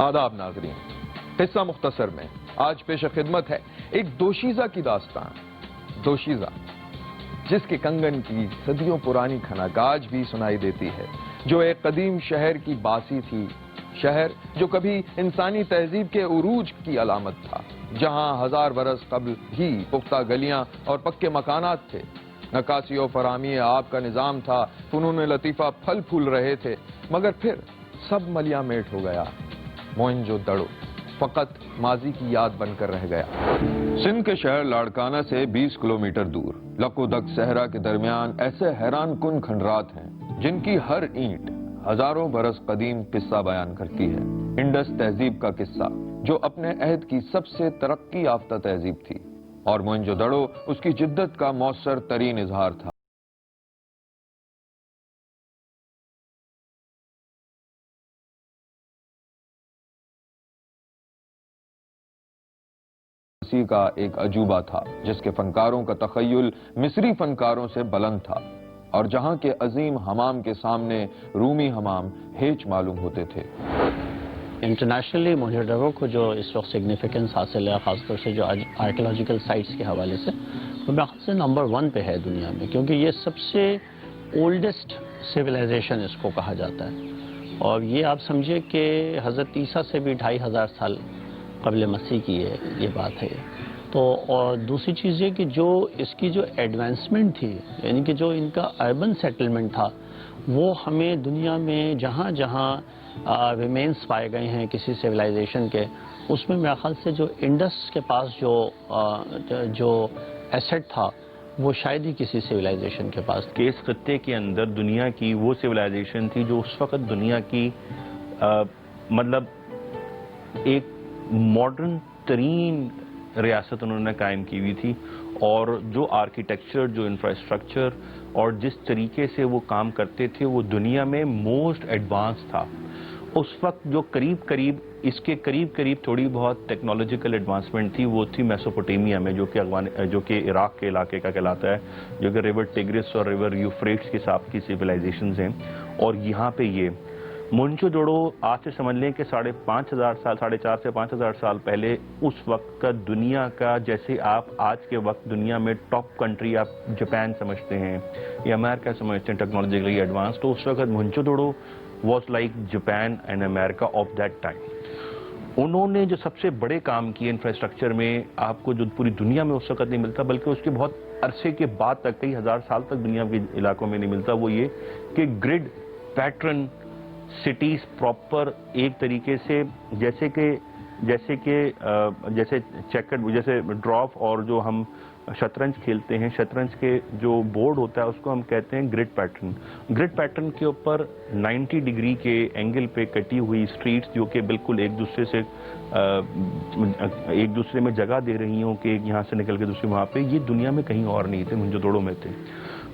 آداب ناظرین، قصہ مختصر میں آج پیش خدمت ہے ایک دوشیزہ کی داستان۔ دوشیزہ جس کے کنگن کی صدیوں پرانی کھنک آج بھی سنائی دیتی ہے، جو ایک قدیم شہر کی باسی تھی، شہر جو کبھی انسانی تہذیب کے عروج کی علامت تھا، جہاں 1000 برس قبل ہی پختہ گلیاں اور پکے مکانات تھے، نکاسی و فراہمی آب کا نظام تھا، فنون لطیفہ پھل پھول رہے تھے، مگر پھر سب ملیاں میٹ ہو گیا۔ موئنجو دڑو فقط ماضی کی یاد بن کر رہ گیا۔ سندھ کے شہر لاڑکانہ سے 20 کلومیٹر دور لکو دک صحرا کے درمیان ایسے حیران کن کھنڈرات ہیں جن کی ہر اینٹ ہزاروں برس قدیم قصہ بیان کرتی ہے۔ انڈس تہذیب کا قصہ جو اپنے عہد کی سب سے ترقی یافتہ تہذیب تھی، اور موئنجو دڑو اس کی جدت کا مؤثر ترین اظہار تھا۔ کا ایک عجوبہ تھا جس کے فنکاروں کا تخیل مصری فنکاروں سے بلند تھا، اور جہاں کے عظیم حمام کے سامنے رومی حمام ہیچ معلوم ہوتے تھے۔ انٹرنیشنلی موئنجو دڑو کو جو اس وقت سگنیفیکنس حاصل ہے، خاص طور سے جو آرکیولوجیکل سائٹس کے حوالے سے، وہ میرے خیال سے نمبر 1 پہ ہے دنیا میں، کیونکہ یہ سب سے اولڈسٹ سویلائزیشن اس کو کہا جاتا ہے، اور یہ آپ سمجھے کہ حضرت عیسیٰ سے بھی 2500 سال قبل مسیح کی یہ بات ہے۔ تو اور دوسری چیز یہ کہ جو اس کی جو ایڈوانسمنٹ تھی، یعنی کہ جو ان کا اربن سیٹلمنٹ تھا، وہ ہمیں دنیا میں جہاں جہاں ریمینس پائے گئے ہیں کسی سویلائزیشن کے، اس میں میرے خیال سے جو انڈس کے پاس جو ایسٹ تھا وہ شاید ہی کسی سویلائزیشن کے پاس تھا۔ کہ اس خطے کے اندر دنیا کی وہ سویلائزیشن تھی جو اس وقت دنیا کی مطلب ایک ماڈرن ترین ریاست انہوں نے قائم کی ہوئی تھی، اور جو آرکیٹیکچر، جو انفراسٹرکچر اور جس طریقے سے وہ کام کرتے تھے وہ دنیا میں موسٹ ایڈوانس تھا۔ اس وقت جو اس کے قریب تھوڑی بہت ٹیکنالوجیکل ایڈوانسمنٹ تھی، وہ تھی میسوپوٹیمیا میں، جو کہ عراق کے علاقے کا کہلاتا ہے، جو کہ ریور ٹیگرس اور ریور یوفریٹس کے ساتھ کی سویلائزیشنز ہیں۔ اور یہاں پہ یہ موئنجو دڑو آج سے سمجھ لیں کہ 4,500 سال 4,500 سے 5,000 سال پہلے اس وقت کا دنیا کا، جیسے آپ آج کے وقت دنیا میں ٹاپ کنٹری آپ جاپان سمجھتے ہیں یا امریکہ سمجھتے ہیں ٹیکنالوجیکلی ایڈوانس، تو اس وقت Mohenjo Daro was like Japan and America of that time. انہوں نے جو سب سے بڑے کام کیے انفراسٹرکچر میں، آپ کو جو پوری دنیا میں اس وقت نہیں ملتا، بلکہ اس کے بہت عرصے کے بعد تک، کئی ہزار سال تک دنیا کے علاقوں میں نہیں ملتا، وہ یہ کہ گرڈ پیٹرن سٹیز پراپر ایک طریقے سے، جیسے ڈراف اور جو ہم شطرنج کھیلتے ہیں، شطرنج کے جو بورڈ ہوتا ہے اس کو ہم کہتے ہیں گرڈ پیٹرن۔ گرڈ پیٹرن کے اوپر 90 ڈگری کے اینگل پہ کٹی ہوئی سٹریٹس جو کہ بالکل ایک دوسرے میں جگہ دے رہی ہوں کہ یہاں سے نکل کے دوسرے وہاں پہ، یہ دنیا میں کہیں اور نہیں تھے، موئنجو دڑو میں تھے۔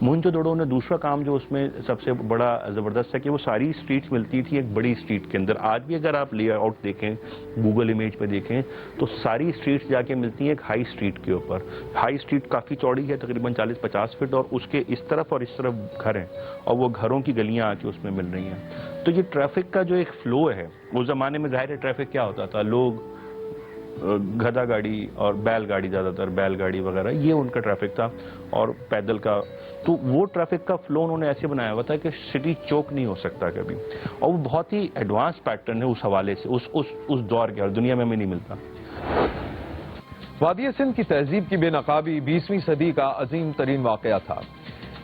موئنجو دڑو نے دوسرا کام جو اس میں سب سے بڑا زبردست ہے کہ وہ ساری سٹریٹس ملتی تھی ایک بڑی سٹریٹ کے اندر۔ آج بھی اگر آپ لے آؤٹ دیکھیں، گوگل امیج پہ دیکھیں، تو ساری سٹریٹس جا کے ملتی ہیں ایک ہائی سٹریٹ کے اوپر۔ ہائی سٹریٹ کافی چوڑی ہے، تقریباً 40-50 فٹ، اور اس کے اس طرف اور اس طرف گھر ہیں، اور وہ گھروں کی گلیاں آ کے اس میں مل رہی ہیں۔ تو یہ ٹریفک کا جو ایک فلو ہے، اس زمانے میں ظاہر ہے ٹریفک کیا ہوتا تھا، لوگ گدھا گاڑی اور بیل گاڑی، زیادہ تر بیل گاڑی وغیرہ، یہ ان کا ٹریفک تھا، اور پیدل کا۔ تو وہ ٹریفک کا فلو انہوں نے ایسے بنایا ہوا تھا کہ سٹی چوک نہیں ہو سکتا کبھی، اور وہ بہت ہی ایڈوانس پیٹرن ہے اس حوالے سے، اس دور کے، اور دنیا میں ہمیں نہیں ملتا۔ وادی سندھ کی تہذیب کی بے نقابی 20ویں صدی کا عظیم ترین واقعہ تھا۔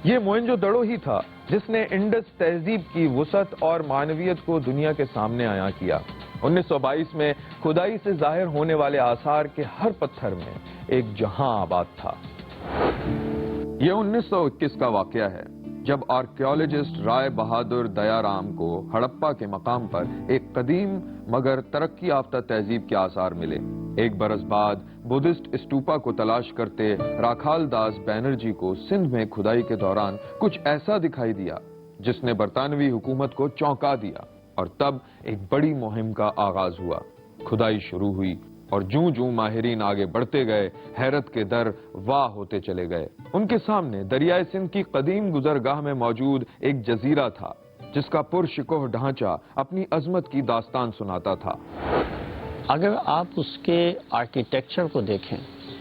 یہ موئنجو دڑو ہی تھا جس نے انڈس تہذیب کی وسعت اور معنویت کو دنیا کے سامنے عیاں کیا۔ 1922 میں کھدائی سے ظاہر ہونے والے آثار کے ہر پتھر میں ایک جہاں آباد تھا۔ یہ 1921 کا واقعہ ہے جب آرکیولوجسٹ رائے بہادر دیارام کو ہڑپا کے مقام پر ایک قدیم مگر ترقی یافتہ تہذیب کے آثار ملے۔ ایک برس بعد بدھسٹ اسٹوپا کو تلاش کرتے راکھال داس بینرجی کو سندھ میں کھدائی کے دوران کچھ ایسا دکھائی دیا جس نے برطانوی حکومت کو چونکا دیا، اور تب ایک بڑی مہم کا آغاز ہوا۔ کھدائی شروع ہوئی، اور جوں ماہرین آگے بڑھتے گئے، حیرت کے در واہ ہوتے چلے گئے۔ ان کے سامنے دریائے سندھ کی قدیم گزرگاہ میں موجود ایک جزیرہ تھا جس کا پرشکوہ ڈھانچہ اپنی عظمت کی داستان سناتا تھا۔ اگر آپ اس کے آرکیٹیکچر کو دیکھیں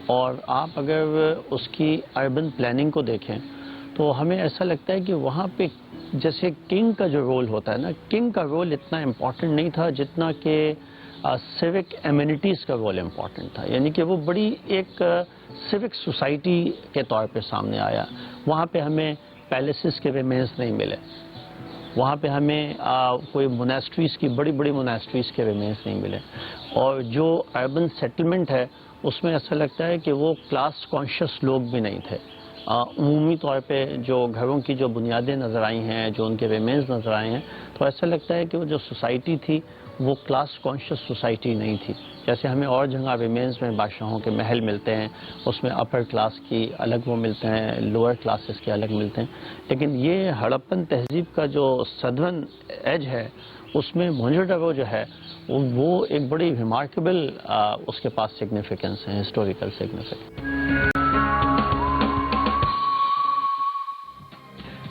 اور آپ اگر اس کی اربن پلاننگ کو دیکھیں تو ہمیں ایسا لگتا ہے کہ وہاں پہ جیسے کنگ کا جو رول ہوتا ہے نا، کنگ کا رول اتنا امپورٹنٹ نہیں تھا جتنا کہ سیوک ایمینٹیز کا رول امپورٹنٹ تھا، یعنی کہ وہ بڑی ایک سیوک سوسائٹی کے طور پہ سامنے آیا۔ وہاں پہ ہمیں پیلیسز کے ریمینز نہیں ملے، وہاں پہ ہمیں کوئی موناسٹریز کی بڑی بڑی موناسٹریز کے ریمینز نہیں ملے، اور جو اربن سیٹلمنٹ ہے اس میں ایسا لگتا ہے کہ وہ کلاس کانشیس لوگ بھی نہیں تھے۔ عمومی طور پہ جو گھروں کی جو بنیادیں نظر آئی ہیں، جو ان کے ریمینز نظر آئے ہیں، تو ایسا لگتا ہے کہ وہ جو سوسائٹی تھی وہ کلاس کانشیس سوسائٹی نہیں تھی۔ جیسے ہمیں اور جگہ ریمینز میں بادشاہوں کے محل ملتے ہیں، اس میں اپر کلاس کی الگ وہ ملتے ہیں، لوور کلاسز کے الگ ملتے ہیں، لیکن یہ ہڑپن تہذیب کا جو سدرن ایج ہے اس میں موہنجو جو ہے وہ ایک بڑی ریمارکیبل اس کے پاس سگنیفیکنس ہے، ہسٹوریکل سگنیفیکنس۔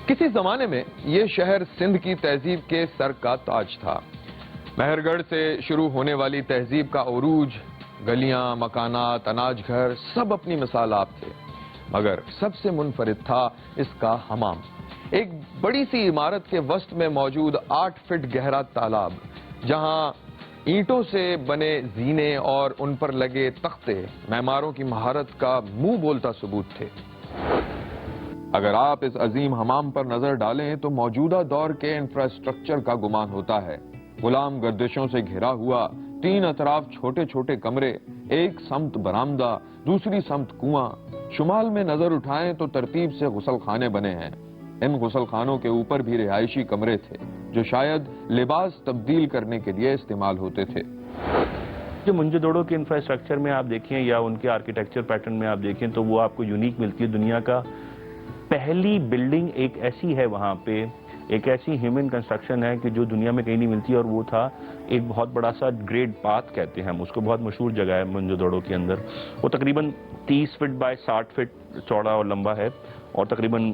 کسی زمانے میں یہ شہر سندھ کی تہذیب کے سر کا تاج تھا۔ مہر گڑھ سے شروع ہونے والی تہذیب کا عروج، گلیاں، مکانات، اناج گھر سب اپنی مثال آپ تھے، مگر سب سے منفرد تھا اس کا حمام، ایک بڑی سی عمارت کے وسط میں موجود 8 فٹ گہرا تالاب، جہاں اینٹوں سے بنے زینے اور ان پر لگے تختے معماروں کی مہارت کا منہ بولتا ثبوت تھے۔ اگر آپ اس عظیم حمام پر نظر ڈالیں تو موجودہ دور کے انفراسٹرکچر کا گمان ہوتا ہے۔ غلام گردشوں سے گھرا ہوا، 3 اطراف چھوٹے چھوٹے کمرے، ایک سمت برآمدہ، دوسری سمت کنواں، شمال میں نظر اٹھائیں تو ترتیب سے غسل خانے بنے ہیں۔ ان غسل خانوں کے اوپر بھی رہائشی کمرے تھے جو شاید لباس تبدیل کرنے کے لیے استعمال ہوتے تھے۔ جو موہنجو کے انفراسٹرکچر میں آپ دیکھیں یا ان کے آرکیٹیکچر پیٹرن میں آپ دیکھیں تو وہ آپ کو یونیک ملتی ہے۔ دنیا کا پہلی بلڈنگ ایک ایسی ہے، وہاں پہ ایک ایسی ہیومن کنسٹرکشن ہے کہ جو دنیا میں کہیں نہیں ملتی، اور وہ تھا ایک بہت بڑا سا گریٹ پاتھ کہتے ہیں ہم اس کو، بہت مشہور جگہ ہے موہنجو کے اندر۔ وہ تقریباً 30 فٹ بائی 60 فٹ چوڑا اور لمبا ہے، اور تقریباً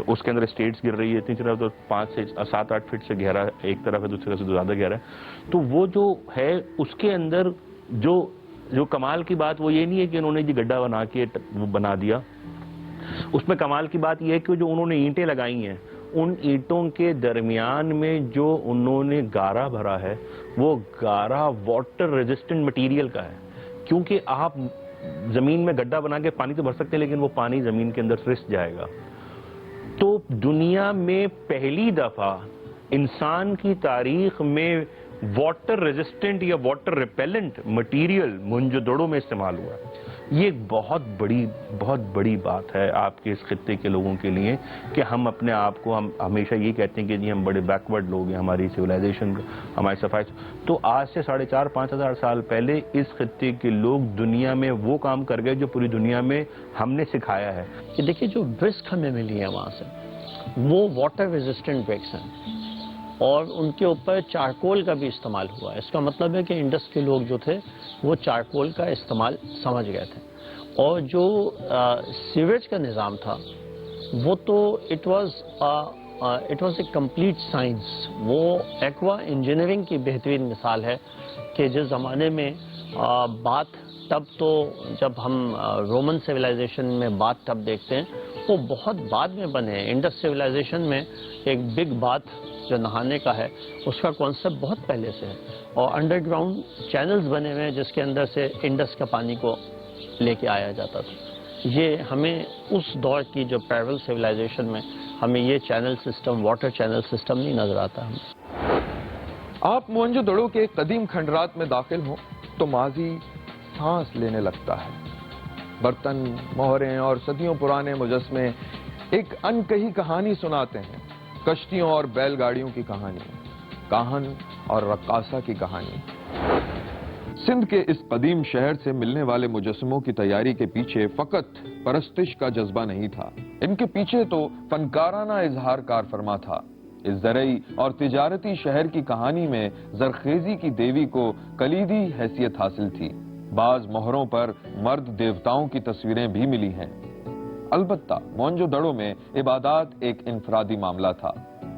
اس کے اندر اسٹیٹس گر رہی ہے اتنی طرح، تو 5 سے 7-8 فٹ سے گہرا ایک طرف ہے، دوسری طرف سے زیادہ گہرا ہے۔ تو وہ جو ہے اس کے اندر جو کمال کی بات وہ یہ نہیں ہے کہ انہوں نے جی گڈھا بنا کے بنا دیا، اس میں کمال کی بات یہ ہے کہ جو انہوں نے اینٹیں لگائی ہیں ان اینٹوں کے درمیان میں جو انہوں نے گارا بھرا ہے وہ گارا واٹر ریزسٹنٹ مٹیریل کا ہے، کیونکہ آپ زمین میں گڈھا بنا کے پانی تو بھر سکتے ہیں لیکن وہ پانی زمین کے اندر رس جائے گا۔ تو دنیا میں پہلی دفعہ انسان کی تاریخ میں واٹر ریزسٹنٹ یا واٹر ریپیلنٹ مٹیریل موہنجو میں استعمال ہوا ہے۔ یہ ایک بہت بڑی بات ہے آپ کے اس خطے کے لوگوں کے لیے کہ ہم اپنے آپ کو ہم ہمیشہ یہ کہتے ہیں کہ جی ہم بڑے بیکورڈ لوگ ہیں، ہماری سویلائزیشن ہماری صفائی، تو آج سے 4,500-5 ہزار سال پہلے اس خطے کے لوگ دنیا میں وہ کام کر گئے جو پوری دنیا میں ہم نے سکھایا ہے۔ کہ دیکھیے جو برکس ہمیں ملی ہیں وہاں سے وہ واٹر ریزسٹنٹ برکس ہیں، اور ان کے اوپر چارکول کا بھی استعمال ہوا ہے۔ اس کا مطلب ہے کہ انڈس کے لوگ جو تھے وہ چارکول کا استعمال سمجھ گئے تھے، اور جو سیوریج کا نظام تھا وہ تو it was a complete science. وہ ایکوا انجینئرنگ کی بہترین مثال ہے کہ جس زمانے میں بات ٹب، تو جب ہم رومن سویلائزیشن میں بات ٹب دیکھتے ہیں وہ بہت بعد میں بنے ہیں۔ انڈس سویلائزیشن میں ایک بگ باتھ جو نہانے کا ہے اس کا کانسیپٹ بہت پہلے سے ہے، اور انڈر گراؤنڈ چینلز بنے ہوئے ہیں جس کے اندر سے انڈس کا پانی کو لے کے آیا جاتا تھا۔ یہ ہمیں اس دور کی جو پیرل سویلائزیشن میں ہمیں یہ channel system, water channel system نہیں نظر آتا ہمیں۔ آپ موہنجو کے قدیم کھنڈرات میں داخل ہوں تو ماضی سانس لینے لگتا ہے۔ برتن، مہریں اور صدیوں پرانے مجسمے ایک انکہی کہانی سناتے ہیں، کشتیوں اور بیل گاڑیوں کی کہانی، کاہن اور رقاصہ کی کہانی۔ سندھ کے اس قدیم شہر سے ملنے والے مجسموں کی تیاری کے پیچھے فقط پرستش کا جذبہ نہیں تھا، ان کے پیچھے تو فنکارانہ اظہار کار فرما تھا۔ اس زرعی اور تجارتی شہر کی کہانی میں زرخیزی کی دیوی کو کلیدی حیثیت حاصل تھی۔ بعض مہروں پر مرد دیوتاؤں کی تصویریں بھی ملی ہیں۔ البتہ موہنجو میں عبادات ایک انفرادی معاملہ تھا۔